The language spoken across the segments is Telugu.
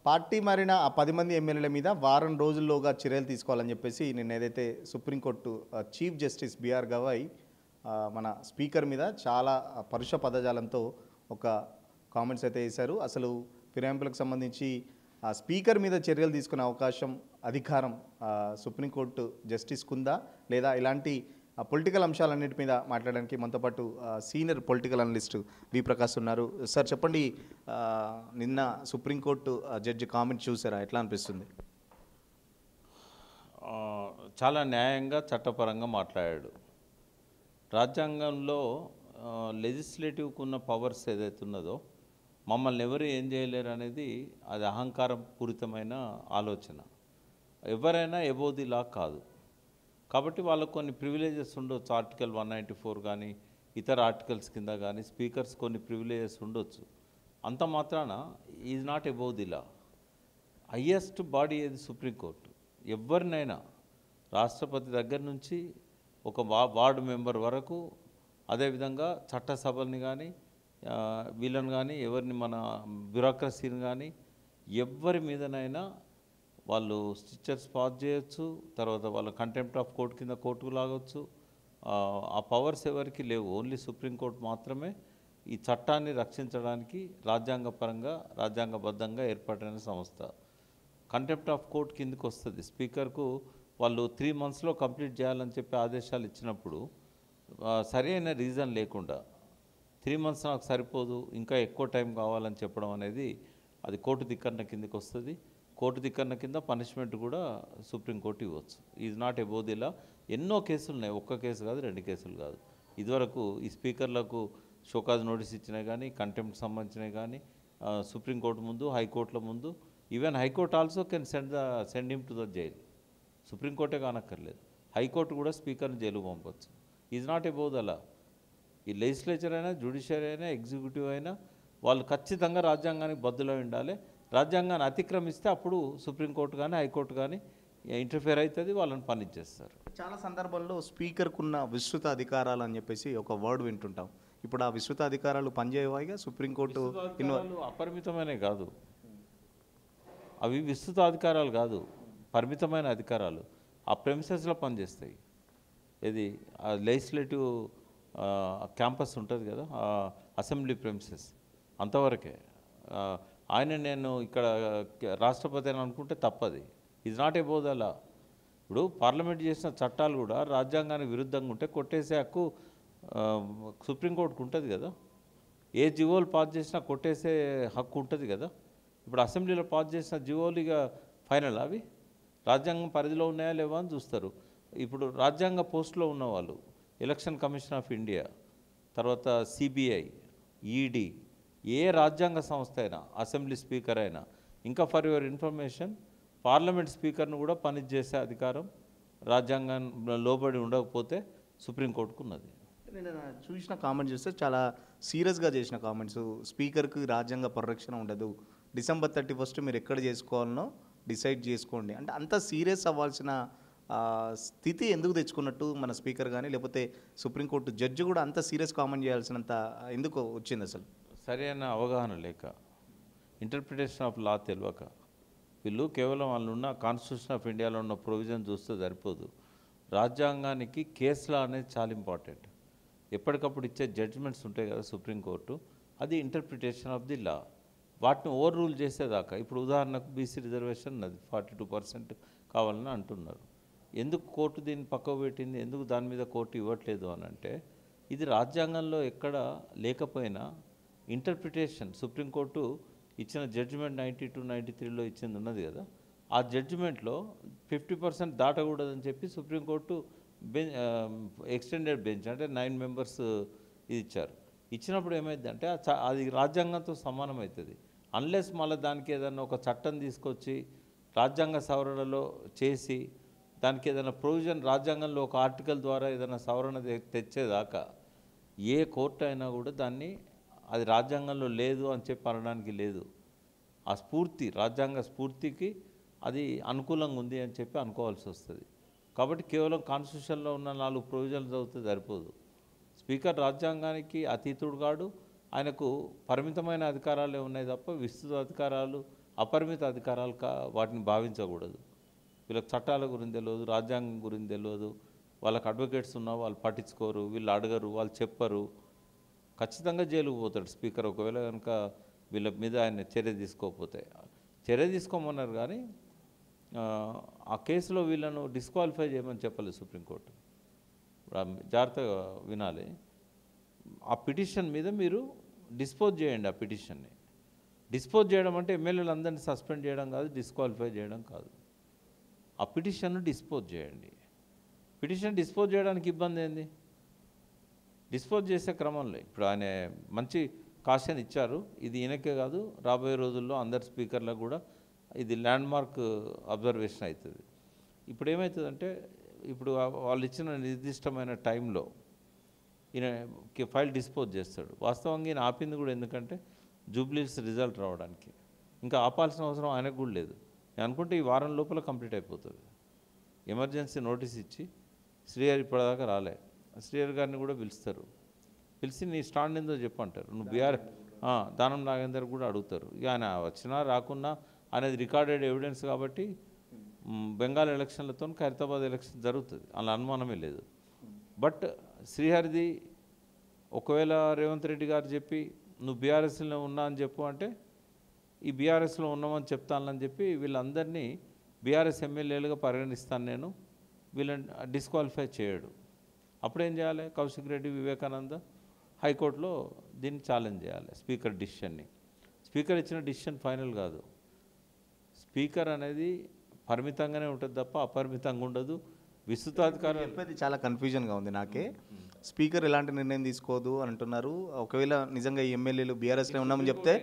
పార్టీ మారిన ఆ 10 మంది ఎమ్మెల్యేల మీద వారం రోజుల్లోగా చర్యలు తీసుకోవాలని చెప్పేసి నిన్న ఏదైతే supreme court chief justice BR Gavai మన స్పీకర్ మీద చాలా పరుష పదజాలంతో ఒక కామెంట్స్ అయితే వేశారు. అసలు ఫిరాయింపులకు సంబంధించి స్పీకర్ మీద చర్యలు తీసుకునే అవకాశం, అధికారం సుప్రీంకోర్టు జస్టిస్కు ఉందా లేదా ఇలాంటి పొలిటికల్ అంశాలన్నిటి మీద మాట్లాడడానికి మనతో పాటు సీనియర్ పొలిటికల్ అనలిస్ట్ వి ప్రకాష్ ఉన్నారు. సార్ చెప్పండి, నిన్న సుప్రీంకోర్టు జడ్జి కామెంట్ చూసారా, ఎట్లా అనిపిస్తుంది? చాలా న్యాయంగా చట్టపరంగా మాట్లాడాడు. రాజ్యాంగంలో లెజిస్లేటివ్కి ఉన్న పవర్స్ ఏదైతే ఉన్నదో మమ్మల్ని ఎవరు ఏం చేయలేరు అనేది అది అహంకారం పూరితమైన ఆలోచన. ఎవరైనా ఎబోవ్ ది లా కాదు కాబట్టి వాళ్ళకు కొన్ని ప్రివిలేజెస్ ఉండొచ్చు. ఆర్టికల్ 194 కానీ ఇతర ఆర్టికల్స్ కింద కానీ స్పీకర్స్ కొన్ని ప్రివిలేజెస్ ఉండొచ్చు. అంత మాత్రాన is not above the law. Highest body ఏది? సుప్రీంకోర్టు. ఎవరినైనా రాష్ట్రపతి దగ్గర నుంచి ఒక వార్డు మెంబర్ వరకు, అదేవిధంగా చట్టసభల్ని కానీ వీళ్ళని కానీ ఎవరిని మన బ్యూరోక్రసీని కానీ ఎవరి మీదనైనా వాళ్ళు స్టిచ్చర్స్ పాస్ చేయొచ్చు. తర్వాత వాళ్ళ కంటెంప్ట్ ఆఫ్ కోర్టు కింద కోర్టుకు లాగొచ్చు. ఆ పవర్స్ ఎవరికి లేవు. ఓన్లీ సుప్రీంకోర్టు మాత్రమే ఈ చట్టాన్ని రక్షించడానికి రాజ్యాంగపరంగా రాజ్యాంగబద్ధంగా ఏర్పడిన సంస్థ. కంటెంప్ట్ ఆఫ్ కోర్టు కిందకి వస్తుంది. స్పీకర్కు వాళ్ళు 3 monthsలో కంప్లీట్ చేయాలని చెప్పి ఆదేశాలు ఇచ్చినప్పుడు సరైన రీజన్ లేకుండా 3 months నాకు సరిపోదు, ఇంకా ఎక్కువ టైం కావాలని చెప్పడం అనేది అది కోర్టు ధిక్కరణ కిందకి వస్తుంది. కోర్టు ధిక్కరణ కింద పనిష్మెంట్ కూడా సుప్రీంకోర్టు ఇవ్వచ్చు. Is not above the law. ఎన్నో కేసులు ఉన్నాయి, ఒక్క కేసు కాదు, 2 కేసులు కాదు. ఇదివరకు ఈ స్పీకర్లకు షోకాజ్ నోటీస్ ఇచ్చినాయి కానీ, కంటెంప్ట్ సంబంధించినవి కానీ సుప్రీంకోర్టు ముందు, హైకోర్టుల ముందు, even high court also can send him to the jail. సుప్రీంకోర్టే కానక్కర్లేదు, హైకోర్టు కూడా స్పీకర్ని జైలు పంపవచ్చు. Is not above the law. ఈ లెజిస్లేచర్ అయినా, జ్యుడిషియరీ అయినా, ఎగ్జిక్యూటివ్ అయినా వాళ్ళు ఖచ్చితంగా రాజ్యాంగానికి బద్దులో ఉండాలి. రాజ్యాంగాన్ని అతిక్రమిస్తే అప్పుడు సుప్రీంకోర్టు కానీ హైకోర్టు కానీ ఇంటర్ఫియర్ అవుతుంది, వాళ్ళని పనిచేస్తారు. చాలా సందర్భాల్లో స్పీకర్కున్న విస్తృత అధికారాలు అని చెప్పేసి ఒక వర్డ్ వింటుంటాం. ఇప్పుడు ఆ విస్తృత అధికారాలు పనిచేయవాయిగా సుప్రీంకోర్టు అపరిమితమైన కాదు, అవి విస్తృత అధికారాలు కాదు, పరిమితమైన అధికారాలు. ఆ ప్రెమిసెస్లో పనిచేస్తాయి. ఇది లెజిస్లేటివ్ క్యాంపస్ ఉంటుంది కదా, అసెంబ్లీ ప్రెమిసెస్ అంతవరకే. ఆయన నేను ఇక్కడ రాష్ట్రపతి అని అనుకుంటే తప్పది. ఈజ్ నాట్ ఎబోవ్ ద లా. ఇప్పుడు పార్లమెంట్ చేసిన చట్టాలు కూడా రాజ్యాంగానికి విరుద్ధంగా ఉంటే కొట్టేసే హక్కు సుప్రీంకోర్టుకు ఉంటుంది కదా. ఏ జివోలు పాస్ చేసినా కొట్టేసే హక్కు ఉంటుంది కదా. ఇప్పుడు అసెంబ్లీలో పాస్ చేసిన జివోలు ఇక ఫైనల్ అవి రాజ్యాంగం పరిధిలో ఉన్నాయా లేవా అని చూస్తారు. ఇప్పుడు రాజ్యాంగ పోస్టులో ఉన్నవాళ్ళు ఎలక్షన్ కమిషన్ ఆఫ్ ఇండియా, తర్వాత సిబిఐ, ఈడీ, ఏ రాజ్యాంగ సంస్థ అయినా, అసెంబ్లీ స్పీకర్ అయినా, ఇంకా ఫర్ యువర్ ఇన్ఫర్మేషన్ పార్లమెంట్ స్పీకర్ను కూడా పనిచేసే అధికారం రాజ్యాంగం లోబడి ఉండకపోతే సుప్రీంకోర్టుకు ఉన్నది. నేను చూసిన కామెంట్స్ చూస్తే చాలా సీరియస్గా చేసిన కామెంట్స్. స్పీకర్కి రాజ్యాంగ పరిరక్షణ ఉండదు, December 31 మీరు ఎక్కడ చేసుకోవాలనో డిసైడ్ చేసుకోండి అంటే అంత సీరియస్ అవ్వాల్సిన స్థితి ఎందుకు తెచ్చుకున్నట్టు మన స్పీకర్ కానీ లేకపోతే సుప్రీంకోర్టు జడ్జి కూడా అంత సీరియస్ కామెంట్ చేయాల్సినంత ఎందుకు వచ్చింది? అసలు సరైన అవగాహన లేక, ఇంటర్ప్రిటేషన్ ఆఫ్ లా తెలియక, వీళ్ళు కేవలం వాళ్ళు ఉన్న కాన్స్టిట్యూషన్ ఆఫ్ ఇండియాలో ఉన్న ప్రొవిజన్ చూస్తే సరిపోదు. రాజ్యాంగానికి కేస్ లా అనేది చాలా ఇంపార్టెంట్. ఎప్పటికప్పుడు ఇచ్చే జడ్జిమెంట్స్ ఉంటాయి కదా సుప్రీంకోర్టు, అది ఇంటర్ప్రిటేషన్ ఆఫ్ ది లా. వాటిని ఓవర్ రూల్ చేసేదాకా, ఇప్పుడు ఉదాహరణకు బీసీ రిజర్వేషన్ అది 42% కావాలని అంటున్నారు. ఎందుకు కోర్టు దీన్ని పక్కకు పెట్టింది, ఎందుకు దాని మీద కోర్టు ఇవ్వట్లేదు అని అంటే, ఇది రాజ్యాంగంలో ఎక్కడ లేకపోయినా ఇంటర్ప్రిటేషన్ సుప్రీంకోర్టు ఇచ్చిన జడ్జిమెంట్ 92-93లో ఇచ్చింది ఉన్నది కదా, ఆ జడ్జిమెంట్లో 50% దాటకూడదని చెప్పి సుప్రీంకోర్టు ఎక్స్టెండెడ్ బెంచ్ అంటే 9 members ఇది ఇచ్చారు. ఇచ్చినప్పుడు ఏమైందంటే అది రాజ్యాంగంతో సమానమవుతుంది. అన్లెస్ మళ్ళీ దానికి ఏదైనా ఒక చట్టం తీసుకొచ్చి రాజ్యాంగ సవరణలో చేసి దానికి ఏదైనా ప్రొవిజన్ రాజ్యాంగంలో ఒక ఆర్టికల్ ద్వారా ఏదైనా సవరణ తెచ్చేదాకా ఏ కోర్టు అయినా కూడా దాన్ని అది రాజ్యాంగంలో లేదు అని చెప్పి అనడానికి లేదు. ఆ స్ఫూర్తి, రాజ్యాంగ స్ఫూర్తికి అది అనుకూలంగా ఉంది అని చెప్పి అనుకోవాల్సి వస్తుంది. కాబట్టి కేవలం కాన్స్టిట్యూషన్లో ఉన్న 4 ప్రొవిజన్లు చదివితే సరిపోదు. స్పీకర్ రాజ్యాంగానికి అతీతుడు కాడు, ఆయనకు పరిమితమైన అధికారాలే ఉన్నాయి తప్ప విస్తృత అధికారాలు అపరిమిత అధికారాలు వాటిని భావించకూడదు. వీళ్ళకి చట్టాల గురించి తెలియదు, రాజ్యాంగం గురించి తెలియదు, వాళ్ళకి అడ్వకేట్స్ ఉన్నా వాళ్ళు పట్టించుకోరు, వీళ్ళు అడగరు, వాళ్ళు చెప్పరు. ఖచ్చితంగా జైలుకు పోతాడు స్పీకర్ ఒకవేళ కనుక వీళ్ళ మీద ఆయన చర్య తీసుకోకపోతే. చర్య తీసుకోమన్నారు కానీ ఆ కేసులో వీళ్ళను డిస్క్వాలిఫై చేయమని చెప్పలేదు సుప్రీంకోర్టు. జాగ్రత్తగా వినాలి. ఆ పిటిషన్ మీద మీరు డిస్పోజ్ చేయండి. ఆ పిటిషన్ని డిస్పోజ్ చేయడం అంటే ఎమ్మెల్యేలు అందరినీ సస్పెండ్ చేయడం కాదు, డిస్క్వాలిఫై చేయడం కాదు. ఆ పిటిషన్ను డిస్పోజ్ చేయండి. పిటిషన్ డిస్పోజ్ చేయడానికి ఇబ్బంది ఏంది? డిస్పోజ్ చేసే క్రమంలో ఇప్పుడు ఆయన మంచి కాషన్ ఇచ్చారు. ఇది ఈయనకే కాదు, రాబోయే రోజుల్లో అందరు స్పీకర్లకు కూడా ఇది ల్యాండ్మార్క్ అబ్జర్వేషన్ అవుతుంది. ఇప్పుడు ఏమవుతుందంటే ఇప్పుడు వాళ్ళు ఇచ్చిన నిర్దిష్టమైన టైంలో ఈయన ఫైల్ డిస్పోజ్ చేస్తాడు. వాస్తవంగా ఈయన ఆపింది కూడా ఎందుకంటే జూబ్లీస్ రిజల్ట్ రావడానికి. ఇంకా ఆపాల్సిన అవసరం ఆయనకు కూడా లేదు. నేను అనుకుంటే ఈ వారం లోపల కంప్లీట్ అయిపోతుంది. ఎమర్జెన్సీ నోటీస్ ఇచ్చి శ్రీహరి ఇప్పటిదాకా రాలే, శ్రీహరి గారిని కూడా పిలుస్తారు. పిలిచి నీ స్టాండ్ ఏందో చెప్పంటారు. నువ్వు దానం నాగేందర్ కూడా అడుగుతారు. ఇక ఆయన వచ్చినా రాకున్నా అనేది రికార్డెడ్ ఎవిడెన్స్ కాబట్టి బెంగాల్ ఎలక్షన్లతో ఖైరతాబాద్ ఎలక్షన్ జరుగుతుంది, అలా అనుమానమే లేదు. బట్ శ్రీహరిది ఒకవేళ రేవంత్ రెడ్డి గారు చెప్పి నువ్వు బీఆర్ఎస్లో ఉన్నా అని చెప్పు అంటే ఈ బీఆర్ఎస్లో ఉన్నామని చెప్తానని చెప్పి వీళ్ళందరినీ బీఆర్ఎస్ ఎమ్మెల్యేలుగా పరిగణిస్తాను నేను, వీళ్ళని డిస్క్వాలిఫై చేయడు. అప్పుడేం చేయాలి? కౌశిక్ రెడ్డి, వివేకానంద హైకోర్టులో దీన్ని ఛాలెంజ్ చేయాలి స్పీకర్ డిసిషన్ని. స్పీకర్ ఇచ్చిన డిసిషన్ ఫైనల్ కాదు. స్పీకర్ అనేది పరిమితంగానే ఉంటుంది తప్ప అపరిమితంగా ఉండదు. విస్తృతాధికారం చెప్పేది చాలా కన్ఫ్యూజన్గా ఉంది నాకే. స్పీకర్ ఎలాంటి నిర్ణయం తీసుకోదు అని అంటున్నారు. ఒకవేళ నిజంగా ఈ ఎమ్మెల్యేలు బీఆర్ఎస్లో ఉన్నామని చెప్తే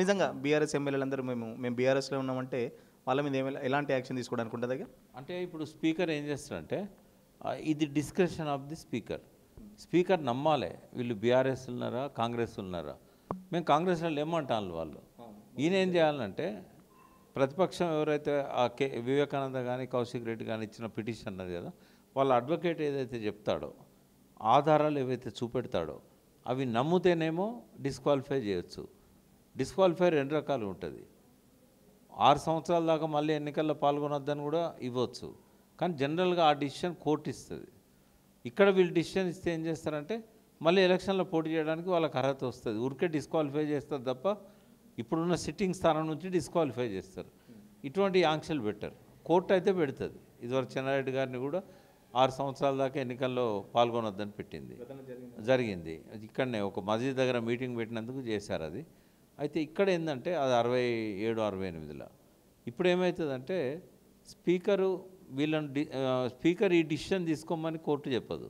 నిజంగా బీఆర్ఎస్ ఎమ్మెల్యేలు అందరూ మేము బీఆర్ఎస్లో ఉన్నామంటే వాళ్ళ మీద ఎలాంటి యాక్షన్ తీసుకోవడానికి ఉంటుంది? అంటే ఇప్పుడు స్పీకర్ ఏం చేస్తారంటే ఇది description of the speaker. Speaker నమ్మాలి వీళ్ళు బీఆర్ఎస్ ఉన్నారా కాంగ్రెస్ ఉన్నారా. మేము కాంగ్రెస్లో ఏమంటాను వాళ్ళు. ఈయన ఏం చేయాలంటే ప్రతిపక్షం ఎవరైతే వివేకానంద కానీ కౌశిక్ రెడ్డి కానీ ఇచ్చిన పిటిషన్ అన్నది కదా, వాళ్ళ అడ్వకేట్ ఏదైతే చెప్తాడో ఆధారాలు ఏవైతే చూపెడతాడో అవి నమ్ముతేనేమో డిస్క్వాలిఫై చేయొచ్చు. డిస్క్వాలిఫై 2 రకాలు ఉంటుంది. 6 సంవత్సరాల దాకా మళ్ళీ ఎన్నికల్లో పాల్గొనొద్దని కూడా ఇవ్వచ్చు. కానీ జనరల్గా ఆ డిసిషన్ కోర్టు ఇస్తుంది. ఇక్కడ వీళ్ళు డిసిషన్ ఇస్తే ఏం చేస్తారంటే మళ్ళీ ఎలక్షన్లో పోటీ చేయడానికి వాళ్ళకి అర్హత వస్తుంది. ఊరికే డిస్క్వాలిఫై చేస్తారు తప్ప ఇప్పుడున్న సిట్టింగ్ స్థానం నుంచి డిస్క్వాలిఫై చేస్తారు. ఇటువంటి ఆంక్షలు పెట్టారు. కోర్టు అయితే పెడుతుంది. ఇదివరకు చెన్నారెడ్డి గారిని కూడా 6 సంవత్సరాల దాకా ఎన్నికల్లో పాల్గొనొద్దని పెట్టింది, జరిగింది. ఇక్కడనే ఒక మస్జిద్ దగ్గర మీటింగ్ పెట్టినందుకు చేశారు అది. అయితే ఇక్కడ ఏంటంటే అది 67, 68లో. ఇప్పుడు ఏమవుతుందంటే స్పీకరు వీళ్ళని స్పీకర్ ఈ డిసిషన్ తీసుకోమని కోర్టు చెప్పదు,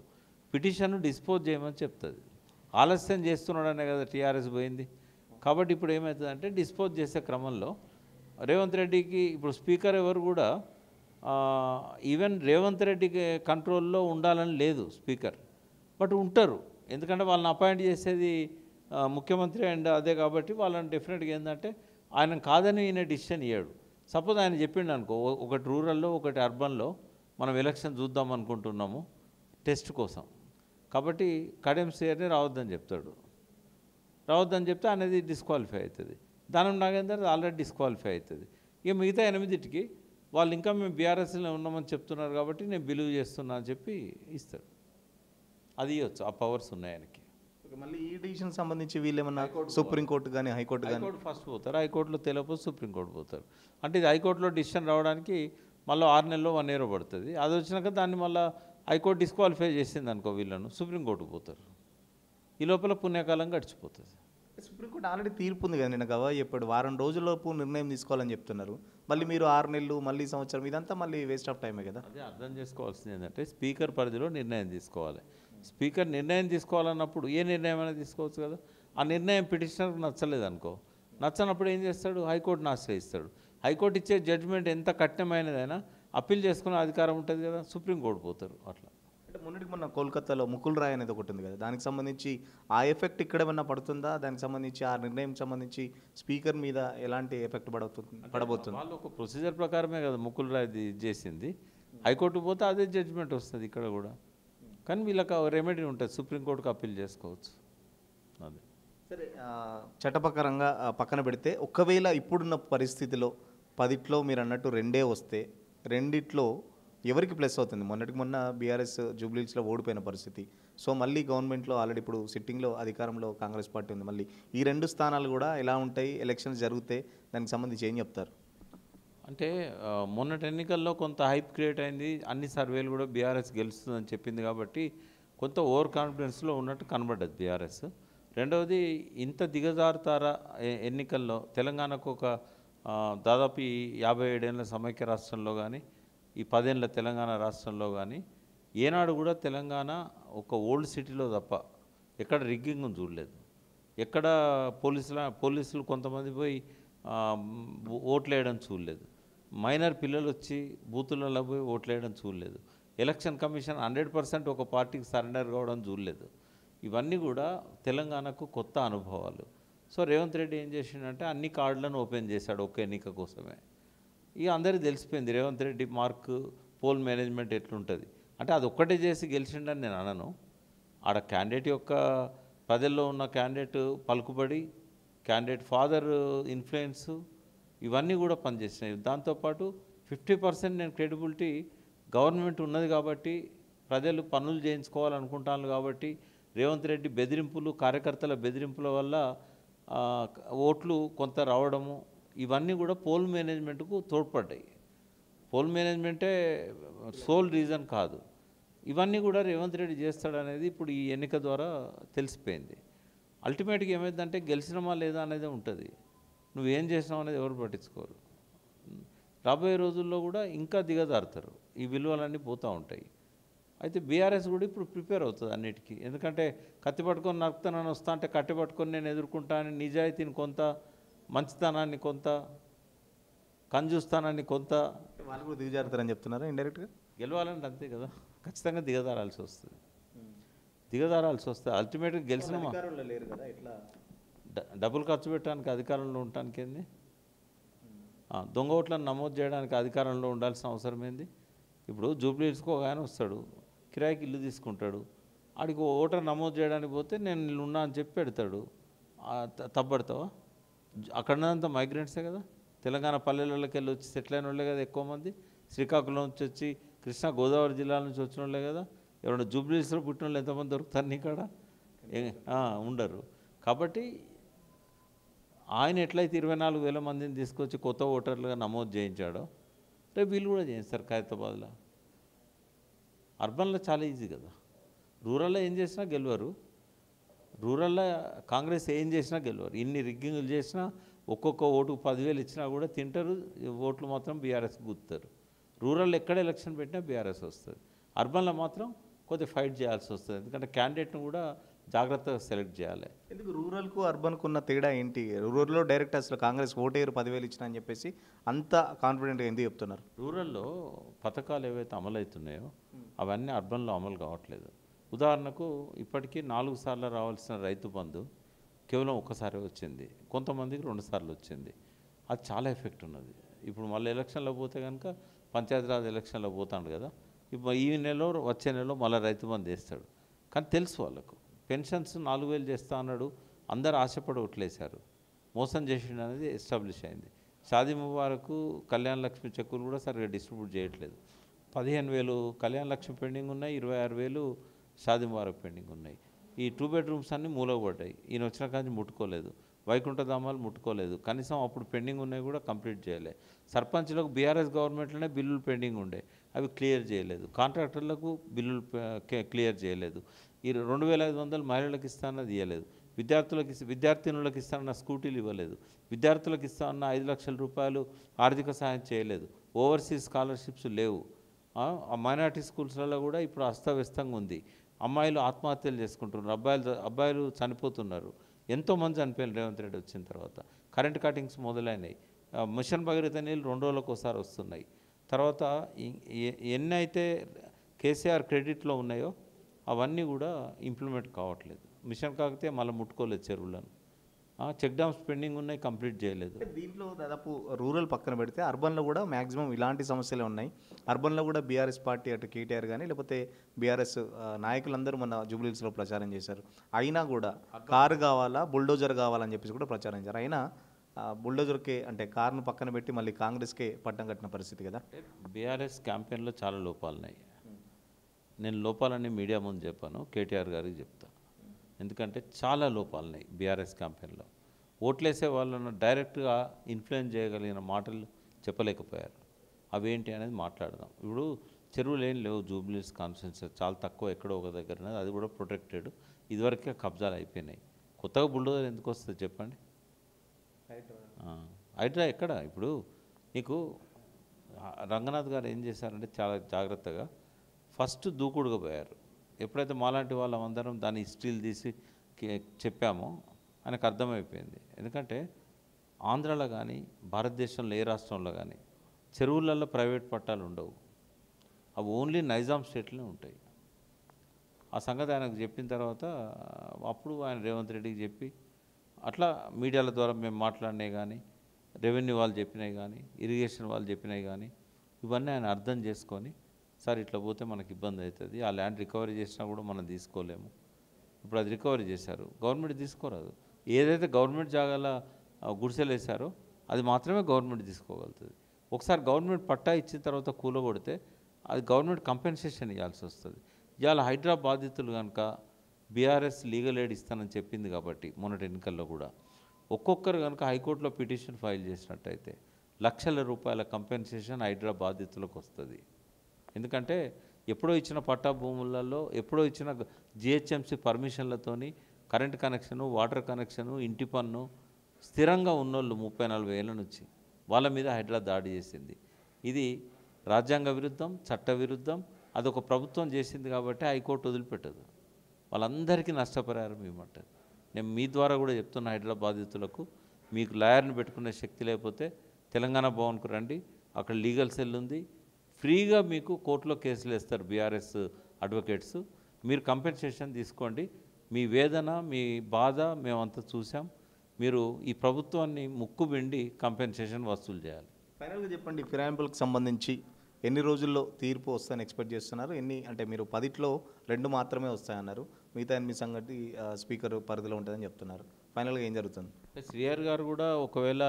పిటిషన్ను డిస్పోజ్ చేయమని చెప్తుంది. ఆలస్యం చేస్తున్నాడనే కదా టీఆర్ఎస్ పోయింది. కాబట్టి ఇప్పుడు ఏమవుతుందంటే డిస్పోజ్ చేసే క్రమంలో రేవంత్ రెడ్డికి ఇప్పుడు స్పీకర్ ఎవరు కూడా ఈవెన్ రేవంత్ రెడ్డికి కంట్రోల్లో ఉండాలని లేదు స్పీకర్, బట్ ఉంటారు. ఎందుకంటే వాళ్ళని అపాయింట్ చేసేది ముఖ్యమంత్రి అండ్ అదే కాబట్టి వాళ్ళని డెఫినెట్గా ఏంటంటే ఆయన కాదని ఈయన డిసిషన్ ఇయ్యాడు. సపోజ్ ఆయన చెప్పిండు అనుకో, ఒకటి రూరల్లో ఒకటి అర్బన్లో మనం ఎలక్షన్ చూద్దాం అనుకుంటున్నాము టెస్ట్ కోసం, కాబట్టి కడెం శ్రీహరిని రావద్దని చెప్తాడు. రావద్దని చెప్తే అనేది డిస్క్వాలిఫై అవుతుంది. దానం నాగేందర్ ఆల్రెడీ డిస్క్వాలిఫై అవుతుంది. ఇక మిగతా 8టికి వాళ్ళు ఇంకా మేము బీఆర్ఎస్లో ఉన్నామని చెప్తున్నారు కాబట్టి నేను బిలీవ్ చేస్తున్నా అని చెప్పి ఇస్తాడు. అది ఇవ్వచ్చు, ఆ పవర్స్ ఉన్నాయి ఆయనకి. మళ్ళీ ఈ డిసిషన్ సంబంధించి వీళ్ళు ఏమన్నా సుప్రీంకోర్టు కానీ హైకోర్టు కానీ ఫస్ట్ పోతారు. హైకోర్టులో తెలియకపోతే సుప్రీంకోర్టు పోతారు. అంటే ఇది హైకోర్టులో డిసిషన్ రావడానికి మళ్ళీ 6 నెలల్లో 1 year పడుతుంది. అది వచ్చినాక దాన్ని మళ్ళీ హైకోర్టు డిస్క్వాలిఫై చేసింది అనుకో వీళ్ళను, సుప్రీంకోర్టుకు పోతారు. ఈ లోపల పుణ్యకాలం గడిచిపోతుంది. సుప్రీంకోర్టు ఆల్రెడీ తీర్పు ఉంది కదా, నేను గవా చెప్పాడు 1 వారం రోజుల్లోపు నిర్ణయం తీసుకోవాలని చెప్తున్నారు. మళ్ళీ మీరు 6 నెలలు మళ్ళీ సంవత్సరం ఇదంతా మళ్ళీ వేస్ట్ ఆఫ్ టైమే కదా. అదే అర్థం చేసుకోవాల్సింది ఏంటంటే స్పీకర్ పరిధిలో నిర్ణయం తీసుకోవాలి. స్పీకర్ నిర్ణయం తీసుకోవాలన్నప్పుడు ఏ నిర్ణయం అయినా తీసుకోవచ్చు కదా. ఆ నిర్ణయం పిటిషనర్కి నచ్చలేదు అనుకో, నచ్చనప్పుడు ఏం చేస్తాడు? హైకోర్టును ఆశ్రయిస్తాడు. హైకోర్టు ఇచ్చే జడ్జిమెంట్ ఎంత కఠినమైనదైనా అప్పీల్ చేసుకునే అధికారం ఉంటుంది కదా, సుప్రీంకోర్టు పోతారు. అట్లా అంటే మొన్న కోల్కతాలో ముకుల్ రాయ్ అనేది ఒకటి ఉంది కదా, దానికి సంబంధించి ఆ ఎఫెక్ట్ ఇక్కడ ఏమన్నా పడుతుందా? దానికి సంబంధించి ఆ నిర్ణయం సంబంధించి స్పీకర్ మీద ఎలాంటి ఎఫెక్ట్ పడబోతుంది? వాళ్ళు ఒక ప్రొసీజర్ ప్రకారమే కదా ముకుల్ రాయ్ చేసింది. హైకోర్టు పోతే అదే జడ్జిమెంట్ వస్తుంది ఇక్కడ కూడా. కానీ వీళ్ళకి రెమెడీ ఉంటుంది, సుప్రీంకోర్టుకు అప్పీల్ చేసుకోవచ్చు. అదే సరే చట్టప్రకారంగా పక్కన పెడితే ఒకవేళ ఇప్పుడున్న పరిస్థితిలో 10లో మీరు అన్నట్టు రెండే వస్తే రెండిట్లో ఎవరికి ప్లస్ అవుతుంది? మొన్నటికి మొన్న బీఆర్ఎస్ జూబ్లీహిల్స్లో ఓడిపోయిన పరిస్థితి. సో మళ్ళీ గవర్నమెంట్లో ఆల్రెడీ ఇప్పుడు సిట్టింగ్లో అధికారంలో కాంగ్రెస్ పార్టీ ఉంది. మళ్ళీ ఈ 2 స్థానాలు కూడా ఎలా ఉంటాయి? ఎలక్షన్స్ జరిగితే దానికి సంబంధించి ఏం చెప్తారు? అంటే మొన్నటి ఎన్నికల్లో కొంత హైప్ క్రియేట్ అయింది. అన్ని సర్వేలు కూడా బీఆర్ఎస్ గెలుస్తుందని చెప్పింది కాబట్టి కొంత ఓవర్ కాన్ఫిడెన్స్లో ఉన్నట్టు కనబడ్డది బీఆర్ఎస్. రెండవది ఇంత దిగజారుతారా ఎన్నికల్లో తెలంగాణకు ఒక దాదాపు ఈ 57 ఏళ్ళ సమైక్య రాష్ట్రంలో కానీ ఈ 10 ఏళ్ళ తెలంగాణ రాష్ట్రంలో కానీ ఏనాడు కూడా తెలంగాణ ఒక ఓల్డ్ సిటీలో తప్ప ఎక్కడ రిగ్గింగ్ చూడలేదు. ఎక్కడ పోలీసులు కొంతమంది పోయి ఓట్లు వేయడం చూడలేదు. మైనర్ పిల్లలు వచ్చి బూతులలో పోయి ఓట్లు వేయడం చూడలేదు. ఎలక్షన్ కమిషన్ 100% ఒక పార్టీకి సరెండర్ కావడం చూడలేదు. ఇవన్నీ కూడా తెలంగాణకు కొత్త అనుభవాలు. సో రేవంత్ రెడ్డి ఏం చేసిండంటే అన్ని కార్డులను ఓపెన్ చేశాడు ఒక్క ఎన్నిక కోసమే. ఇక అందరికీ తెలిసిపోయింది Revanth Reddy mark poll management ఎట్లుంటుంది. అంటే అది ఒక్కటే చేసి గెలిచిండని నేను అనను. ఆడ క్యాండిడేట్ యొక్క ప్రజల్లో ఉన్న క్యాండిడేట్ పలుకుబడి, క్యాండిడేట్ ఫాదర్ ఇన్ఫ్లుయెన్స్ ఇవన్నీ కూడా పనిచేసినాయి. దాంతోపాటు 50% నేను క్రెడిబిలిటీ గవర్నమెంట్ ఉన్నది కాబట్టి ప్రజలు పనులు చేయించుకోవాలనుకుంటాను కాబట్టి రేవంత్ రెడ్డి బెదిరింపులు, కార్యకర్తల బెదిరింపుల వల్ల ఓట్లు కొంత రావడము ఇవన్నీ కూడా పోల్ మేనేజ్మెంట్కు తోడ్పడ్డాయి. పోల్ మేనేజ్మెంటే సోల్ రీజన్ కాదు. ఇవన్నీ కూడా రేవంత్ రెడ్డి చేస్తాడనేది ఇప్పుడు ఈ ఎన్నిక ద్వారా తెలిసిపోయింది. అల్టిమేట్గా ఏమైందంటే గెలిచినమా లేదా అనేది ఉంటుంది. నువ్వేం చేసినావు అనేది ఎవరు పట్టించుకోరు. రాబోయే రోజుల్లో కూడా ఇంకా దిగజారుతారు. ఈ విలువలన్నీ పోతూ ఉంటాయి. అయితే బీఆర్ఎస్ కూడా ఇప్పుడు ప్రిపేర్ అవుతుంది అన్నిటికీ. ఎందుకంటే కత్తి పట్టుకొని నరుకుతానని వస్తా అంటే కత్తి పట్టుకొని నేను ఎదుర్కొంటానని నిజాయితీని కొంత, మంచితనాన్ని కొంత, కంజూస్తానని కొంత వాళ్ళు కూడా దిగజారుతారని చెప్తున్నారా ఇండైరెక్ట్గా? గెలవాలంటే అంతే కదా, ఖచ్చితంగా దిగజారాల్సి వస్తుంది. అల్టిమేట్గా గెలిచినమా లేరు కదా, ఇట్లా డబ్బులు ఖర్చు పెట్టడానికి అధికారంలో ఉండటానికి ఏంది? దొంగ ఓట్లను నమోదు చేయడానికి అధికారంలో ఉండాల్సిన అవసరం ఏంది? ఇప్పుడు జూబ్లీహిల్స్కి ఒక ఆయన వస్తాడు, కిరాయికి ఇల్లు తీసుకుంటాడు, ఆడికి ఓటర్ నమోదు చేయడానికి పోతే నేను ఇల్లు ఉన్నా అని చెప్పి పెడతాడు. తప్పడతావా? అక్కడంతా మైగ్రెంట్సే కదా, తెలంగాణ పల్లెలకి వెళ్ళి వచ్చి సెటిల్ అయిన వాళ్ళే కదా ఎక్కువ మంది. శ్రీకాకుళం నుంచి వచ్చి కృష్ణా గోదావరి జిల్లాల నుంచి వచ్చిన వాళ్ళే కదా. ఎవరైనా జూబ్లీహిల్స్లో పుట్టిన వాళ్ళు ఎంతమంది దొరుకుతారు నీకాడ? ఉండరు. కాబట్టి ఆయన ఎట్లయితే 24,000 మందిని తీసుకొచ్చి కొత్త ఓటర్లుగా నమోదు చేయించాడో రేపు వీళ్ళు కూడా చేయిస్తారు ఖైరతాబాద్లో. అర్బన్లో చాలా ఈజీ కదా. రూరల్లో ఏం చేసినా గెలవరు. రూరల్లో కాంగ్రెస్ ఏం చేసినా గెలవరు. ఇన్ని రిగ్గింగ్లు చేసినా ఒక్కొక్క ఓటు 10,000 ఇచ్చినా కూడా తింటారు. ఓట్లు మాత్రం బీఆర్ఎస్కి గుర్తారు. రూరల్లో ఎక్కడ ఎలక్షన్ పెట్టినా బీఆర్ఎస్ వస్తుంది. అర్బన్లో మాత్రం కొద్దిగా ఫైట్ చేయాల్సి వస్తుంది. ఎందుకంటే క్యాండిడేట్ను కూడా జాగ్రత్తగా సెలెక్ట్ చేయాలి. ఎందుకు రూరల్కు అర్బన్కు ఉన్న తేడా ఏంటి? రూరల్లో డైరెక్ట్ అసలు కాంగ్రెస్ ఓటేరు 10,000 ఇచ్చినా అని చెప్పేసి అంత కాన్ఫిడెంట్గా ఎందుకు చెప్తున్నారు? రూరల్లో పథకాలు ఏవైతే అమలవుతున్నాయో అవన్నీ అర్బన్లో అమలు కావట్లేదు. ఉదాహరణకు ఇప్పటికీ 4 సార్లు రావాల్సిన రైతు బంధు కేవలం ఒక్కసారి వచ్చింది, కొంతమందికి 2 సార్లు వచ్చింది. అది చాలా ఎఫెక్ట్ ఉన్నది. ఇప్పుడు మళ్ళీ ఎలక్షన్లో పోతే కనుక పంచాయతీరాజ్ ఎలక్షన్లో పోతాడు కదా, ఇప్పుడు ఈ నెలలో వచ్చే నెలలో మళ్ళీ రైతు బంధు వేస్తాడు. కానీ తెలుసు వాళ్ళకు పెన్షన్స్ 4,000 చేస్తా అన్నాడు, అందరు ఆశపడి ఓట్లేశారు, మోసం చేసిండు అనేది ఎస్టాబ్లిష్ అయింది. షాదీ ముబారక్ కళ్యాణ లక్ష్మి చెక్కులు కూడా సరిగ్గా డిస్ట్రిబ్యూట్ చేయట్లేదు. 15,000 కళ్యాణ లక్ష్మి పెండింగ్ ఉన్నాయి, 26,000 షాదీ ముబారక్ పెండింగ్ ఉన్నాయి. ఈ 2 బెడ్రూమ్స్ అన్నీ మూలగబడ్డాయి. ఈయన వచ్చిన కానీ ముట్టుకోలేదు. వైకుంఠధామాలు ముట్టుకోలేదు. కనీసం అప్పుడు పెండింగ్ ఉన్నాయి కూడా కంప్లీట్ చేయలే. సర్పంచ్లకు బీఆర్ఎస్ గవర్నమెంట్లోనే బిల్లులు పెండింగ్ ఉండే, అవి క్లియర్ చేయలేదు. కాంట్రాక్టర్లకు బిల్లులు క్లియర్ చేయలేదు. ఈ 2,500 మహిళలకు ఇస్తానన్నది ఇవ్వలేదు. విద్యార్థినులకు ఇస్తానన్న స్కూటీలు ఇవ్వలేదు. విద్యార్థులకు ఇస్తానన్న 5 లక్షల రూపాయలు ఆర్థిక సహాయం చేయలేదు. ఓవర్సీస్ స్కాలర్షిప్స్ లేవు. మైనార్టీ స్కూల్స్లలో కూడా ఇప్పుడు అస్తవ్యస్తంగా ఉంది. అమ్మాయిలు ఆత్మహత్యలు చేసుకుంటున్నారు, అబ్బాయిలు చనిపోతున్నారు. ఎంతోమంది చనిపోయారు రేవంత్ రెడ్డి వచ్చిన తర్వాత. కరెంట్ కటింగ్స్ మొదలైనవి. మిషన్ భగీరథ నీళ్ళు 2 రోజులకు ఒకసారి వస్తున్నాయి. తర్వాత ఎన్నైతే కేసీఆర్ క్రెడిట్లో ఉన్నాయో అవన్నీ కూడా ఇంప్లిమెంట్ కావట్లేదు. మిషన్ కాకపోతే మళ్ళీ ముట్టుకోలేదు చెరువులను. చెక్ డ్యామ్స్ పెండింగ్ ఉన్నాయి, కంప్లీట్ చేయలేదు. అంటే దీంట్లో దాదాపు రూరల్ పక్కన పెడితే అర్బన్లో కూడా మ్యాక్సిమం ఇలాంటి సమస్యలే ఉన్నాయి. అర్బన్లో కూడా బీఆర్ఎస్ పార్టీ అటు కేటీఆర్ కానీ లేకపోతే బీఆర్ఎస్ నాయకులందరూ మన జూబ్లీహిల్స్లో ప్రచారం చేశారు. అయినా కూడా కారు కావాలా బుల్డోజర్ కావాలని చెప్పేసి కూడా ప్రచారం చేశారు. అయినా బుల్డోజర్కే అంటే కారును పక్కన పెట్టి మళ్ళీ కాంగ్రెస్కే పట్టం కట్టిన పరిస్థితి కదా. బీఆర్ఎస్ క్యాంపెయిన్లో చాలా లోపాలు ఉన్నాయి. నేను లోపాలని మీడియా ముందు చెప్పాను, కేటీఆర్ గారికి చెప్తా. ఎందుకంటే చాలా లోపాలు ఉన్నాయి బీఆర్ఎస్ క్యాంపెయిన్లో. ఓట్లేసే వాళ్ళను డైరెక్ట్గా ఇన్ఫ్లుయెన్స్ చేయగలిగిన మాటలు చెప్పలేకపోయారు. అవేంటి అనేది మాట్లాడదాం. ఇప్పుడు చెరువులు ఏం లేవు జూబ్లీహిల్స్ కాన్స్టిట్యున్సీ, చాలా తక్కువ, ఎక్కడో ఒక దగ్గర, అది కూడా ప్రొటెక్టెడ్. ఇదివరకే కబ్జాలు అయిపోయినాయి. కొత్తగా బుల్డోజర్ ఎందుకు వస్తుంది చెప్పండి? హైడ్రా ఎక్కడ? ఇప్పుడు నీకు రంగనాథ్ గారు ఏం చేశారంటే చాలా జాగ్రత్తగా ఫస్ట్ దూకుడుగా పోయారు. ఎప్పుడైతే మాలాంటి వాళ్ళందరం దాని హిస్టరీలు తీసి చెప్పామో ఆయనకు అర్థమైపోయింది. ఎందుకంటే ఆంధ్రాలో కానీ భారతదేశంలో ఏ రాష్ట్రంలో కానీ చెరువులలో ప్రైవేట్ పట్టాలు ఉండవు. అవి ఓన్లీ నైజాం స్టేట్లోనే ఉంటాయి. ఆ సంగతి ఆయనకు చెప్పిన తర్వాత అప్పుడు ఆయన రేవంత్ రెడ్డికి చెప్పి అట్లా మీడియాల ద్వారా మేము మాట్లాడినాయి కానీ, రెవెన్యూ వాళ్ళు చెప్పినాయి కానీ, ఇరిగేషన్ వాళ్ళు చెప్పినాయి కానీ, ఇవన్నీ ఆయన అర్థం చేసుకొని సార్ ఇట్లా పోతే మనకి ఇబ్బంది అవుతుంది, ఆ ల్యాండ్ రికవరీ చేసినా కూడా మనం తీసుకోలేము. ఇప్పుడు అది రికవరీ చేశారు, గవర్నమెంట్ తీసుకోరాదు. ఏదైతే గవర్నమెంట్ జాగాల గుడిసెలు వేశారో అది మాత్రమే గవర్నమెంట్ తీసుకోగలుగుతుంది. ఒకసారి గవర్నమెంట్ పట్టా ఇచ్చిన తర్వాత కూలగొడితే అది గవర్నమెంట్ కంపెన్సేషన్ ఇవ్వాల్సి వస్తుంది. ఇవాళ హైడ్రా బాధితులు కనుక బీఆర్ఎస్ లీగల్ ఎయిడ్ ఇస్తానని చెప్పింది కాబట్టి మొన్నటి ఎన్నికల్లో కూడా ఒక్కొక్కరు కనుక హైకోర్టులో పిటిషన్ ఫైల్ చేసినట్టయితే లక్షల రూపాయల కంపెన్సేషన్ హైడ్రా బాధితులకు వస్తుంది. ఎందుకంటే ఎప్పుడో ఇచ్చిన పట్టా భూములలో ఎప్పుడో ఇచ్చిన జిహెచ్ఎంసీ పర్మిషన్లతోని కరెంట్ కనెక్షను, వాటర్ కనెక్షను, ఇంటి పన్ను స్థిరంగా ఉన్నోళ్ళు 30-40 ఏళ్ళ నుంచి వాళ్ళ మీద హైడ్రా దాడి చేసింది. ఇది రాజ్యాంగ విరుద్ధం, చట్ట విరుద్ధం. అదొక ప్రభుత్వం చేసింది కాబట్టి హైకోర్టు వదిలిపెట్టదు. వాళ్ళందరికీ నష్టపరిహారం ఇవ్వమంటారు. నేను మీ ద్వారా కూడా చెప్తున్న హైడ్రా బాధితులకు, మీకు లాయర్ని పెట్టుకునే శక్తి లేకపోతే తెలంగాణ భవన్కు రండి, అక్కడ లీగల్ సెల్ ఉంది, ఫ్రీగా మీకు కోర్టులో కేసులు వేస్తారు బీఆర్ఎస్ అడ్వకేట్స్. మీరు కంపెన్సేషన్ తీసుకోండి, మీ వేదన మీ బాధ మేమంతా చూసాం, మీరు ఈ ప్రభుత్వాన్ని ముక్కుబిండి కంపెన్సేషన్ వసూలు చేయాలి. ఫైనల్గా చెప్పండి, ఫిరాయింపులకు సంబంధించి ఎన్ని రోజుల్లో తీర్పు వస్తాయని ఎక్స్పెక్ట్ చేస్తున్నారు? అంటే మీరు 10లో 2 మాత్రమే వస్తాయన్నారు, మిగతా 8 సంగతి స్పీకర్ పరిధిలో ఉంటుందని చెప్తున్నారు. ఫైనల్గా ఏం జరుగుతుంది? శ్రీఆర్ గారు కూడా ఒకవేళ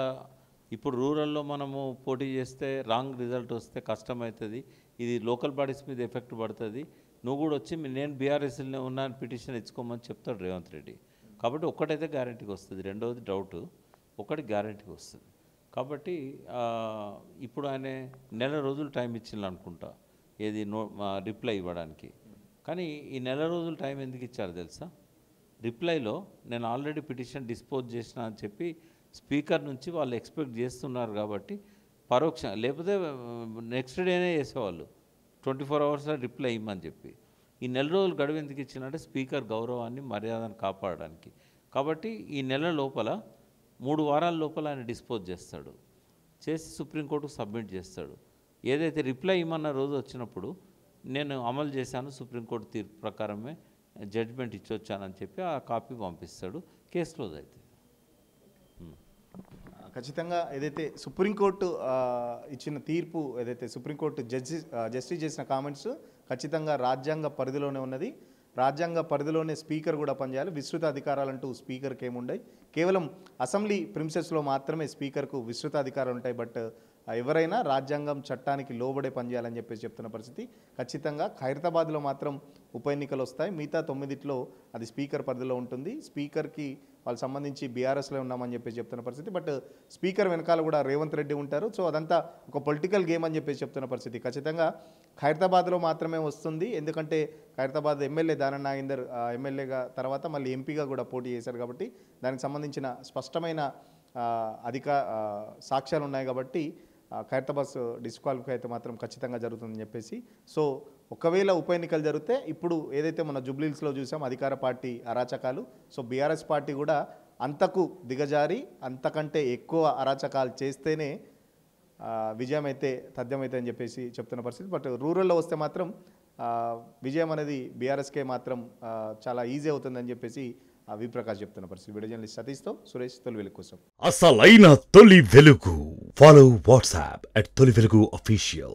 ఇప్పుడు రూరల్లో మనము పోటీ చేస్తే రాంగ్ రిజల్ట్ వస్తే కష్టమవుతుంది, ఇది లోకల్ బాడీస్ మీద ఎఫెక్ట్ పడుతుంది, నువ్వు కూడా వచ్చి నేను బీఆర్ఎస్లో ఉన్నాను పిటిషన్ ఇచ్చుకోమని చెప్తాడు రేవంత్ రెడ్డి. కాబట్టి ఒక్కటైతే గ్యారంటీకి వస్తుంది, రెండవది డౌట్, ఒకటి గ్యారంటీకి వస్తుంది. కాబట్టి ఇప్పుడు ఆయన నెల రోజులు టైం ఇచ్చింది అనుకుంటా ఏది రిప్లై ఇవ్వడానికి. కానీ ఈ నెల రోజులు టైం ఎందుకు ఇచ్చారు తెలుసా? రిప్లైలో నేను ఆల్రెడీ పిటిషన్ డిస్పోజ్ చేసిన అని చెప్పి స్పీకర్ నుంచి వాళ్ళు ఎక్స్పెక్ట్ చేస్తున్నారు కాబట్టి పరోక్షంగా, లేకపోతే నెక్స్ట్ డేనే చేసేవాళ్ళు 24 అవర్స్లో రిప్లై ఇవ్వమని చెప్పి. ఈ నెల రోజులు గడువు ఎందుకు ఇచ్చినట్టే స్పీకర్ గౌరవాన్ని మర్యాదను కాపాడడానికి. కాబట్టి ఈ నెల లోపల 3 వారాల లోపల ఆయన డిస్పోజ్ చేస్తాడు, చేసి సుప్రీంకోర్టుకు సబ్మిట్ చేస్తాడు. ఏదైతే రిప్లై ఇవ్వమన్న రోజు వచ్చినప్పుడు నేను అమలు చేశాను, సుప్రీంకోర్టు తీర్పు ప్రకారమే జడ్జిమెంట్ ఇచ్చొచ్చానని చెప్పి ఆ కాపీ పంపిస్తాడు, కేసు క్లోజ్ అవుతుంది. ఖచ్చితంగా ఏదైతే సుప్రీంకోర్టు ఇచ్చిన తీర్పు, ఏదైతే సుప్రీంకోర్టు జస్టిస్ చేసిన కామెంట్స్ ఖచ్చితంగా రాజ్యాంగ పరిధిలోనే ఉన్నది. రాజ్యాంగ పరిధిలోనే స్పీకర్ కూడా పనిచేయాలి. విస్తృత అధికారాలంటూ స్పీకర్కి ఏముండయి, కేవలం అసెంబ్లీ ప్రిమిసెస్లో మాత్రమే స్పీకర్కు విస్తృత అధికారాలు ఉంటాయి. బట్ ఎవరైనా రాజ్యాంగం చట్టానికి లోబడే పనిచేయాలని చెప్పేసి చెప్తున్న పరిస్థితి. ఖచ్చితంగా ఖైరతాబాద్లో మాత్రం ఉప ఎన్నికలు వస్తాయి, మిగతా 9లో అది స్పీకర్ పరిధిలో ఉంటుంది. స్పీకర్కి వాళ్ళు సంబంధించి బీఆర్ఎస్లో ఉన్నామని చెప్పేసి చెప్తున్న పరిస్థితి. బట్ స్పీకర్ వెనకాల కూడా రేవంత్ రెడ్డి ఉంటారు. సో అదంతా ఒక పొలిటికల్ గేమ్ అని చెప్పేసి చెప్తున్న పరిస్థితి. ఖచ్చితంగా ఖైరతాబాద్లో మాత్రమే వస్తుంది, ఎందుకంటే ఖైరతాబాద్ ఎమ్మెల్యే దానం నాగేందర్ ఎమ్మెల్యేగా తర్వాత మళ్ళీ ఎంపీగా కూడా పోటీ చేశారు కాబట్టి దానికి సంబంధించిన స్పష్టమైన సాక్ష్యాలు ఉన్నాయి కాబట్టి ఖైరతాబాద్ డిస్క్వాలిఫై అయితే మాత్రం ఖచ్చితంగా జరుగుతుందని చెప్పేసి. సో ఒకవేళ ఉప ఎన్నికలు జరిగితే ఇప్పుడు ఏదైతే మన జూబ్లీహిల్స్లో చూసాం అధికార పార్టీ అరాచకాలు, సో బీఆర్ఎస్ పార్టీ కూడా అంతకు దిగజారి అంతకంటే ఎక్కువ అరాచకాలు చేస్తేనే విజయం అయితే తథ్యమైతే అని చెప్పేసి చెప్తున్న పరిస్థితి. బట్ రూరల్లో వస్తే మాత్రం విజయం అనేది బీఆర్ఎస్కే మాత్రం చాలా ఈజీ అవుతుందని చెప్పేసి వి ప్రకాష్ చెప్తున్న పరిస్థితి. వీడియో జర్నలిస్ట్ సతీష్తో సురేష్, తొలి వెలుగు కోసం. అసలైన తొలి వెలుగు. ఫాలో వాట్సాప్ @తొలి వెలుగు official.